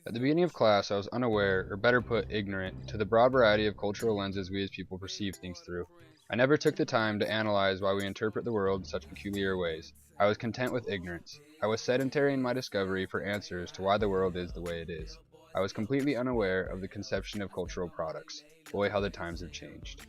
At the beginning of class, I was unaware, or better put, ignorant, to the broad variety of cultural lenses we as people perceive things through. I never took the time to analyze why we interpret the world in such peculiar ways. I was content with ignorance. I was sedentary in my discovery for answers to why the world is the way it is. I was completely unaware of the conception of cultural products. Boy, how the times have changed.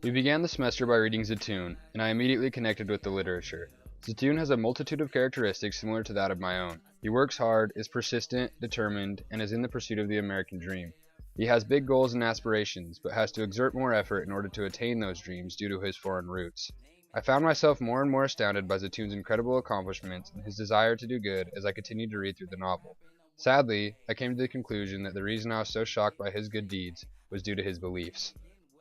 We began the semester by reading Zatoun, and I immediately connected with the literature. Zatoun has a multitude of characteristics similar to that of my own. He works hard, is persistent, determined, and is in the pursuit of the American dream. He has big goals and aspirations, but has to exert more effort in order to attain those dreams due to his foreign roots. I found myself more and more astounded by Zatoun's incredible accomplishments and his desire to do good as I continued to read through the novel. Sadly, I came to the conclusion that the reason I was so shocked by his good deeds was due to his beliefs.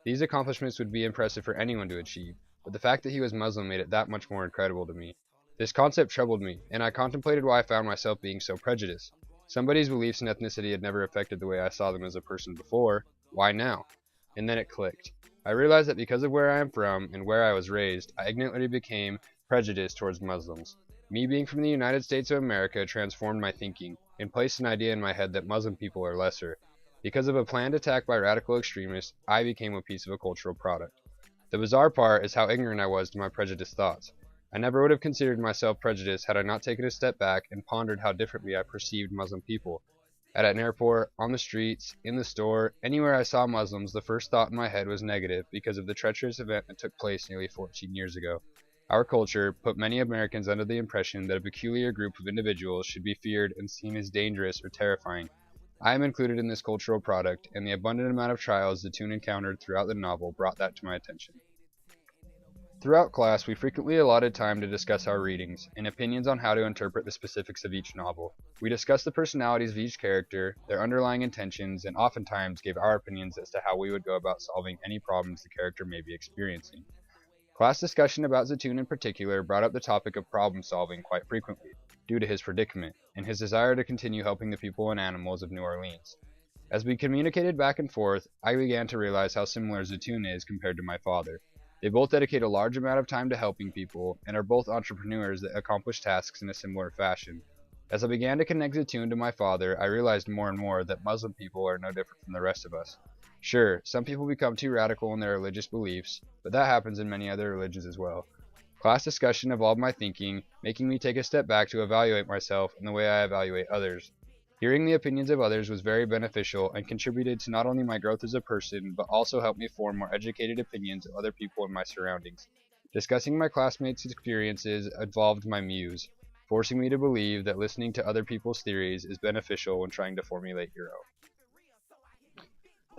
These accomplishments would be impressive for anyone to achieve, but the fact that he was Muslim made it that much more incredible to me. This concept troubled me, and I contemplated why I found myself being so prejudiced. Somebody's beliefs and ethnicity had never affected the way I saw them as a person before. Why now? And then it clicked. I realized that because of where I am from and where I was raised, I ignorantly became prejudiced towards Muslims. Me being from the United States of America transformed my thinking and placed an idea in my head that Muslim people are lesser. Because of a planned attack by radical extremists, I became a piece of a cultural product. The bizarre part is how ignorant I was to my prejudiced thoughts. I never would have considered myself prejudiced had I not taken a step back and pondered how differently I perceived Muslim people. At an airport, on the streets, in the store, anywhere I saw Muslims, the first thought in my head was negative because of the treacherous event that took place nearly 14 years ago. Our culture put many Americans under the impression that a peculiar group of individuals should be feared and seen as dangerous or terrifying. I am included in this cultural product, and the abundant amount of trials Zatoun encountered throughout the novel brought that to my attention. Throughout class, we frequently allotted time to discuss our readings and opinions on how to interpret the specifics of each novel. We discussed the personalities of each character, their underlying intentions, and oftentimes gave our opinions as to how we would go about solving any problems the character may be experiencing. Class discussion about Zatoun in particular brought up the topic of problem solving quite frequently, due to his predicament, and his desire to continue helping the people and animals of New Orleans. As we communicated back and forth, I began to realize how similar Zatoun is compared to my father. They both dedicate a large amount of time to helping people, and are both entrepreneurs that accomplish tasks in a similar fashion. As I began to connect Zatoun to my father, I realized more and more that Muslim people are no different from the rest of us. Sure, some people become too radical in their religious beliefs, but that happens in many other religions as well. Class discussion evolved my thinking, making me take a step back to evaluate myself and the way I evaluate others. Hearing the opinions of others was very beneficial and contributed to not only my growth as a person, but also helped me form more educated opinions of other people in my surroundings. Discussing my classmates' experiences evolved my muse, forcing me to believe that listening to other people's theories is beneficial when trying to formulate your own.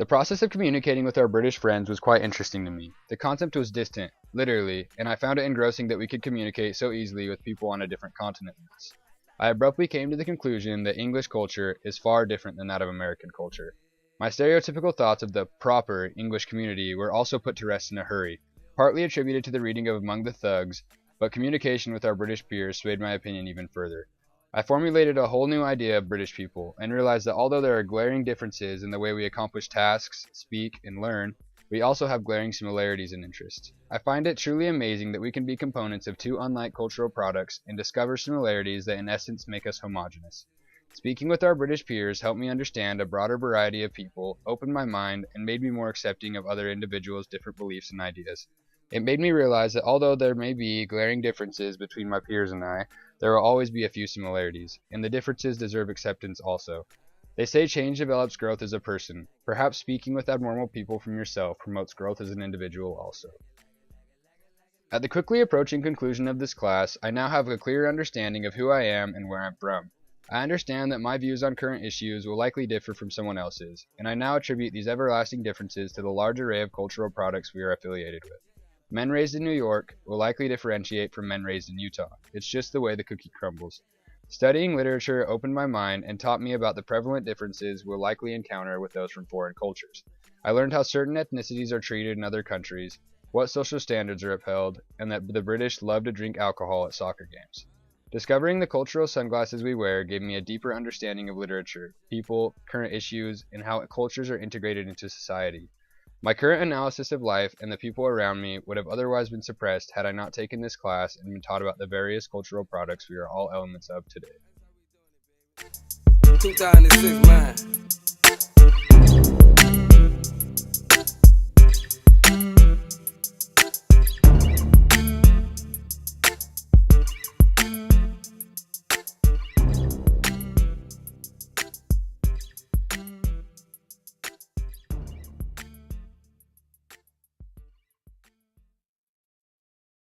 The process of communicating with our British friends was quite interesting to me. The concept was distant, literally, and I found it engrossing that we could communicate so easily with people on a different continent than us. I abruptly came to the conclusion that English culture is far different than that of American culture. My stereotypical thoughts of the proper English community were also put to rest in a hurry, partly attributed to the reading of Among the Thugs, but communication with our British peers swayed my opinion even further. I formulated a whole new idea of British people, and realized that although there are glaring differences in the way we accomplish tasks, speak, and learn, we also have glaring similarities in interests. I find it truly amazing that we can be components of two unlike cultural products and discover similarities that in essence make us homogeneous. Speaking with our British peers helped me understand a broader variety of people, opened my mind, and made me more accepting of other individuals' different beliefs and ideas. It made me realize that although there may be glaring differences between my peers and I, there will always be a few similarities, and the differences deserve acceptance also. They say change develops growth as a person. Perhaps speaking with abnormal people from yourself promotes growth as an individual also. At the quickly approaching conclusion of this class, I now have a clear understanding of who I am and where I'm from. I understand that my views on current issues will likely differ from someone else's, and I now attribute these everlasting differences to the large array of cultural products we are affiliated with. Men raised in New York will likely differentiate from men raised in Utah. It's just the way the cookie crumbles. Studying literature opened my mind and taught me about the prevalent differences we'll likely encounter with those from foreign cultures. I learned how certain ethnicities are treated in other countries, what social standards are upheld, and that the British love to drink alcohol at soccer games. Discovering the cultural sunglasses we wear gave me a deeper understanding of literature, people, current issues, and how cultures are integrated into society. My current analysis of life and the people around me would have otherwise been suppressed had I not taken this class and been taught about the various cultural products we are all elements of today. 2006 man.